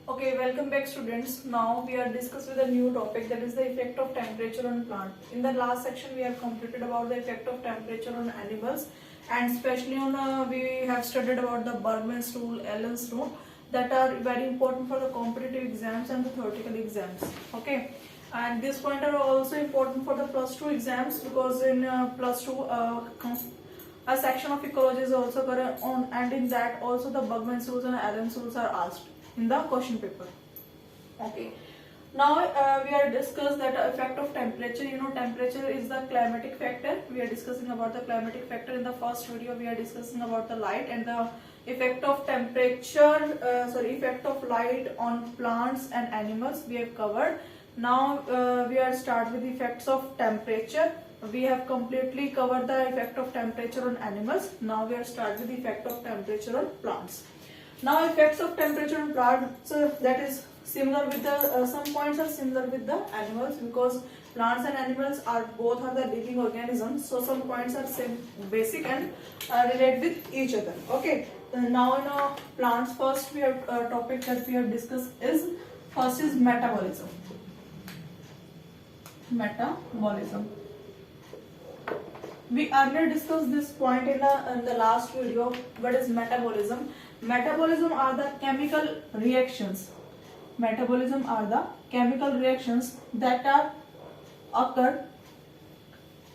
Okay, welcome back students. Now we are discussing with a new topic, that is the effect of temperature on plant. In the last section we have completed about the effect of temperature on animals, and especially on we have studied about the Bergman's rule, Allen's rule, that are very important for the competitive exams and the theoretical exams. Okay, and this point are also important for the plus 2 exams, because in plus 2 a section of ecology is also covered on, and in that also the Bergman's rules and Allen's rules are asked in the question paper. Okay, now we are discussed that effect of temperature. You know, temperature is the climatic factor. We are discussing about the climatic factor. In the first video we are discussing about the light and the effect of temperature, effect of light on plants and animals we have covered. Now we are start with the effects of temperature. We have completely covered the effect of temperature on animals. Now we are start with the effect of temperature on plants. Now effects of temperature on plants, that is similar with the some points are similar with the animals, because plants and animals are both are the living organisms. So some points are same basic and relate with each other. Okay. Now in plants, first we have topic that we have discussed is first is metabolism. Metabolism. We earlier discussed this point in the last video. What is metabolism? Metabolism are the chemical reactions. Metabolism are the chemical reactions that are occur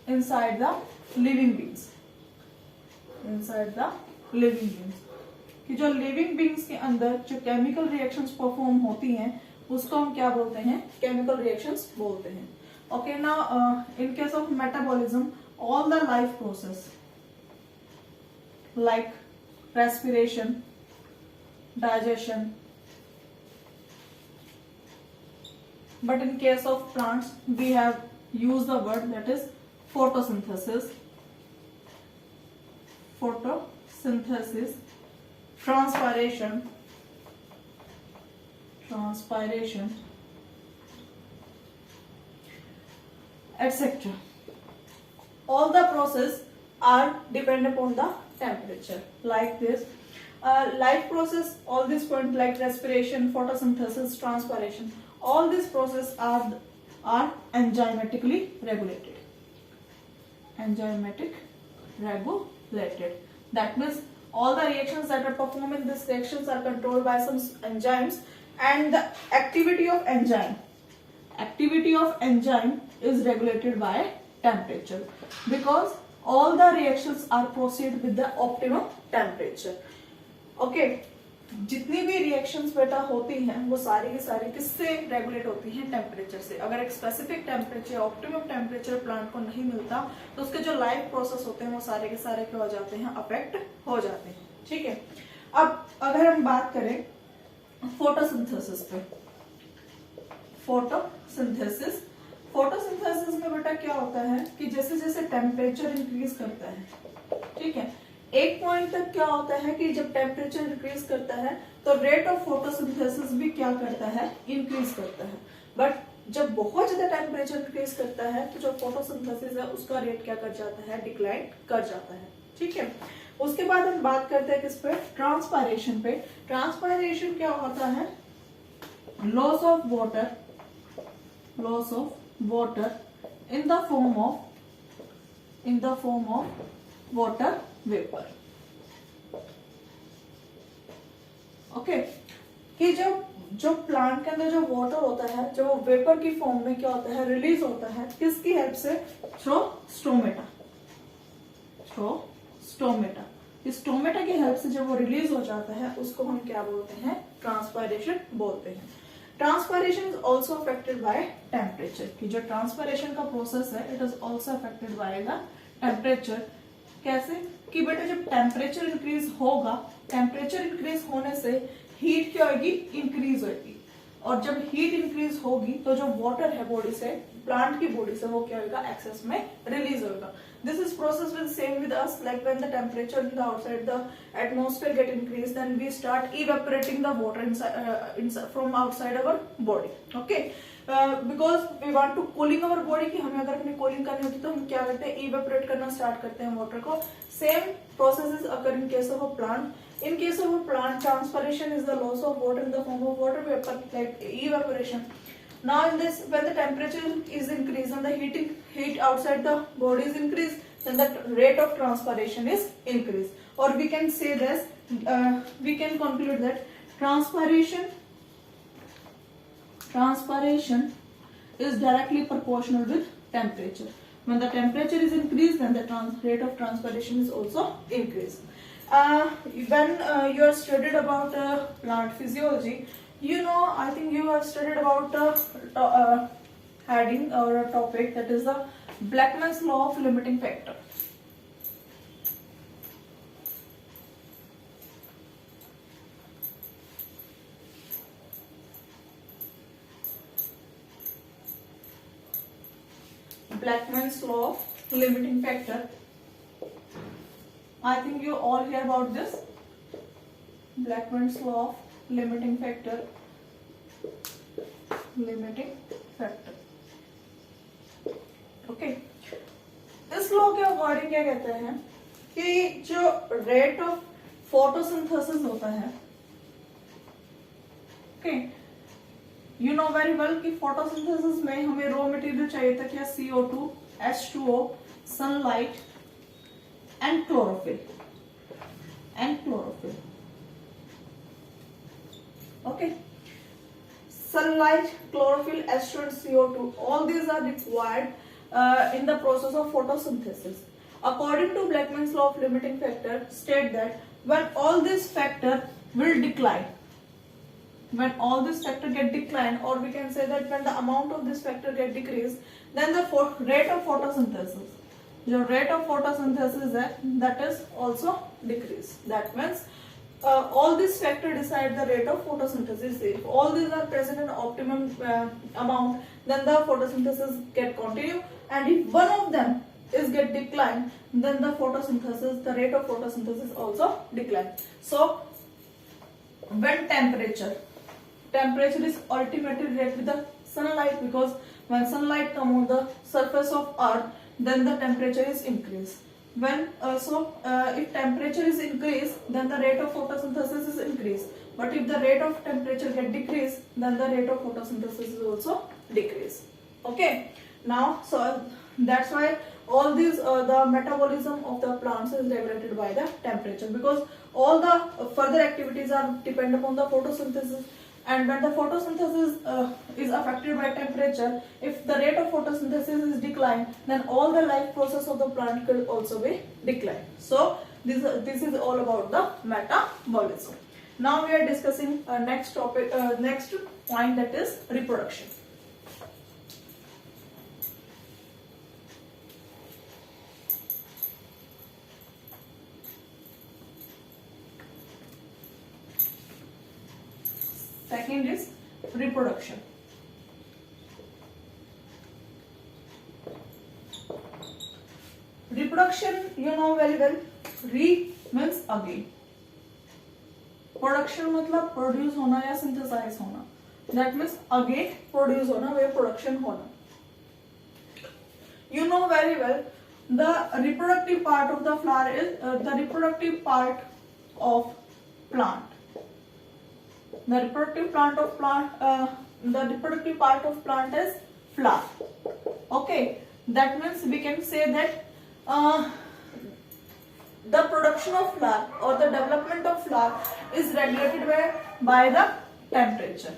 inside the living beings. Inside the living beings. कि जो living beings के अंदर जो chemical reactions perform होती हैं, उसको हम क्या बोलते हैं? Chemical reactions बोलते हैं. Okay, now in case of metabolism, all the life process like respiration, digestion, but in case of plants we have used the word that is photosynthesis, transpiration, etc. All the process are dependent upon the temperature, like this. Life process, all these points like respiration, photosynthesis, transpiration, all these processes are enzymatically regulated. That means all the reactions that are performed in these reactions are controlled by some enzymes, and the activity of enzyme is regulated by temperature, because all the reactions are proceed with the optimum temperature. Okay, जितनी भी reactions बेटा होती हैं वो सारी की सारी किससे रेगुलेट होती हैं? टेम्परेचर से. अगर एक specific temperature, optimum temperature plant को नहीं मिलता तो उसके जो लाइफ प्रोसेस होते हैं वो सारे के सारे क्या हो जाते हैं? अफेक्ट हो जाते हैं. ठीक है. अब अगर हम बात करें फोटोसिंथेसिस पे, फोटोसिंथेसिस में बेटा क्या होता है कि जैसे जैसे टेम्परेचर इंक्रीज करता है, ठीक है, एक पॉइंट तक क्या होता है कि जब टेम्परेचर इंक्रीज करता है तो रेट ऑफ फोटोसिंथेसिस भी क्या करता है? इंक्रीज करता है. बट जब बहुत ज्यादा टेम्परेचर इंक्रीज करता है तो जो फोटोसिंथेसिस है उसका रेट क्या कर जाता है? डिक्लाइन कर जाता है. ठीक है. उसके बाद हम बात करते हैं किस पे? ट्रांसपायरेशन पे. ट्रांसपायरेशन क्या होता है? Loss of water in the form of water vapor. Okay, कि जो प्लांट के अंदर जो वाटर होता है, जो वो वेपर की फॉर्म में क्या होता है? रिलीज होता है. किसकी हेल्प से? Through stomata. स्टोमेटा की हेल्प से जब वो रिलीज हो जाता है उसको हम क्या बोलते हैं? ट्रांसपायरेशन बोलते हैं. Transpiration is also affected by temperature. कि जो ट्रांसपायरेशन का प्रोसेस है it is also affected by the temperature. कैसे? कि बेटा जब टेम्परेचर इंक्रीज होगा, टेम्परेचर इंक्रीज होने से हीट क्या होगी? इंक्रीज होगी. और जब हीट इंक्रीज होगी तो जो वाटर है बॉडी से प्लांट की बॉडी से वो क्या होगा, एक्सेस में रिलीज होगा. This is process with same with us, like when the temperature in the outside the atmosphere get increased, then we start evaporating the water inside from outside our body. Okay, because we want to cooling our body, कि हमें अगर अपनी cooling करनी होती तो हम क्या करते हैं, evaporate करना स्टार्ट करते हैं वाटर को. Same process is occur in case of a plant. In case of a plant, transpiration is the loss of water in the form of water vapor, like evaporation. Now in this, when the temperature is increased and the heat outside the body is increased, then the rate of transpiration is increased. Or we can say this, we can conclude that transpiration is directly proportional with temperature. When the temperature is increased, then the rate of transpiration is also increased. When you are studied about plant physiology, you know, I think you have studied about heading or a topic, that is the Blackman's law of limiting factor. Blackman's law of limiting factor. I think you all hear about this. Blackman's law of limiting factor. Okay, इस law के according क्या कहते हैं कि जो rate of photosynthesis होता है, okay, you know very well कि फोटोसिंथेसिस में हमें रॉ मटेरियल चाहिए था क्या, CO2, H2O, sunlight and chlorophyll. Okay, sunlight, chlorophyll, H2 and CO2, all these are required in the process of photosynthesis. According to Blackman's law of limiting factor, state that when all this factor will decline, when all this factor get declined, or we can say that when the amount of this factor get decreased, then the rate of photosynthesis, the rate of photosynthesis that is also decreased. That means all these factors decide the rate of photosynthesis. If all these are present in optimum amount, then the photosynthesis get continue, and if one of them is get declined, then the rate of photosynthesis also decline. So when temperature is ultimately related with the sunlight, because when sunlight come on the surface of earth, then the temperature is increased. When if temperature is increased, then the rate of photosynthesis is increased. But if the rate of temperature get decreased, then the rate of photosynthesis is also decreased. Okay. Now, so that's why all these the metabolism of the plants is regulated by the temperature, because all the further activities are depend upon the photosynthesis. And when the photosynthesis is affected by temperature, if the rate of photosynthesis is declined, then all the life process of the plant could also be declined. So this is all about the metabolism. Now we are discussing next topic, next point, that is reproduction. Second is reproduction. Reproduction, you know very well. Re means again. Production मतलब produce होना या synthesize होना. That means again produce होना, वे production होना. You know very well, the reproductive part of the flower is the reproductive part of plant. The reproductive part of plant is flower. Okay, that means we can say that the production of flower or the development of flower is regulated by the temperature.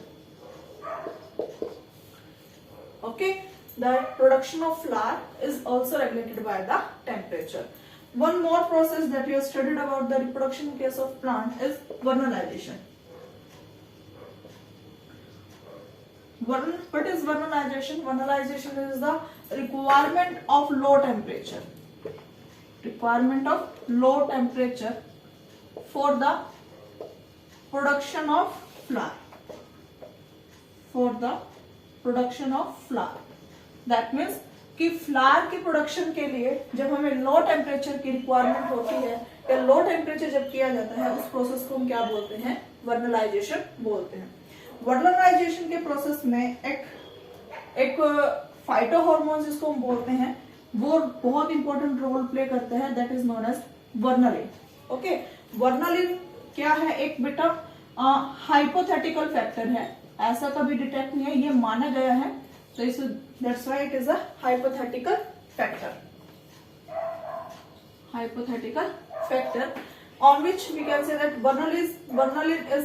Okay, the production of flower is also regulated by the temperature. One more process that we have studied about the reproduction in case of plant is vernalization. What is vernalization? Vernalization is the requirement of low temperature. Requirement of low temperature for the production of flower. For the production of flower. That means कि flower के production के लिए जब हमें low temperature की requirement होती है या लो टेम्परेचर जब किया जाता है, उस प्रोसेस को हम क्या बोलते हैं? वर्नलाइजेशन बोलते हैं। वर्नलाइजेशन के प्रोसेस में एक फाइटो हार्मोन जिसको हम बोलते हैं, वो बहुत इंपॉर्टेंट रोल प्ले करते हैं, that is known as vernalin. Okay, vernalin क्या है? एक बेटा हाइपोथेटिकल फैक्टर है, ऐसा कभी डिटेक्ट नहीं है, ये माना गया है, तो इस that's why it is a hypothetical factor. Hypothetical factor on which we can say that vernalin is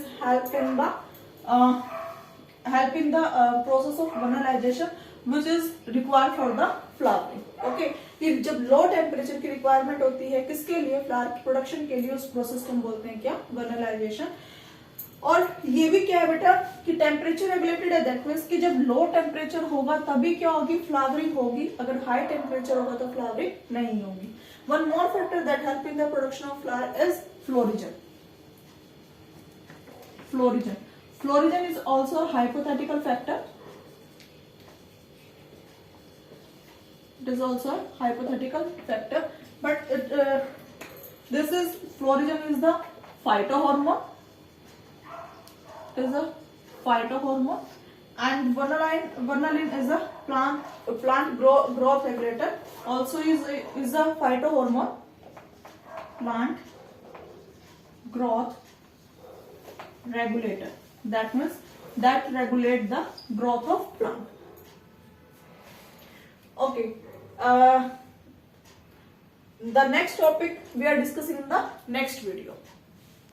helping the process of vernalization which is required for the flowering. Okay, फिर जब लो टेम्परेचर की requirement होती है किसके लिए? Flower की production के लिए, उस प्रोसेस को हम बोलते हैं क्या? वर्नलाइजेशन। और ये भी क्या है बेटा कि टेम्परेचर रेगुलेटेड है, दैट मीन्स कि जब लो टेम्परेचर होगा तभी क्या होगी? फ्लावरिंग होगी, अगर हाई टेम्परेचर होगा तो फ्लावरिंग नहीं होगी। One more factor that help in the production of flower is florigen. Florigen is also a hypothetical factor. It is also a hypothetical factor, but florigen is the phytohormone. It is a phytohormone, and vernalin is a plant growth regulator. Also is a phytohormone, plant growth regulator. That means that regulate the growth of plant. Okay, the next topic we are discussing in the next video.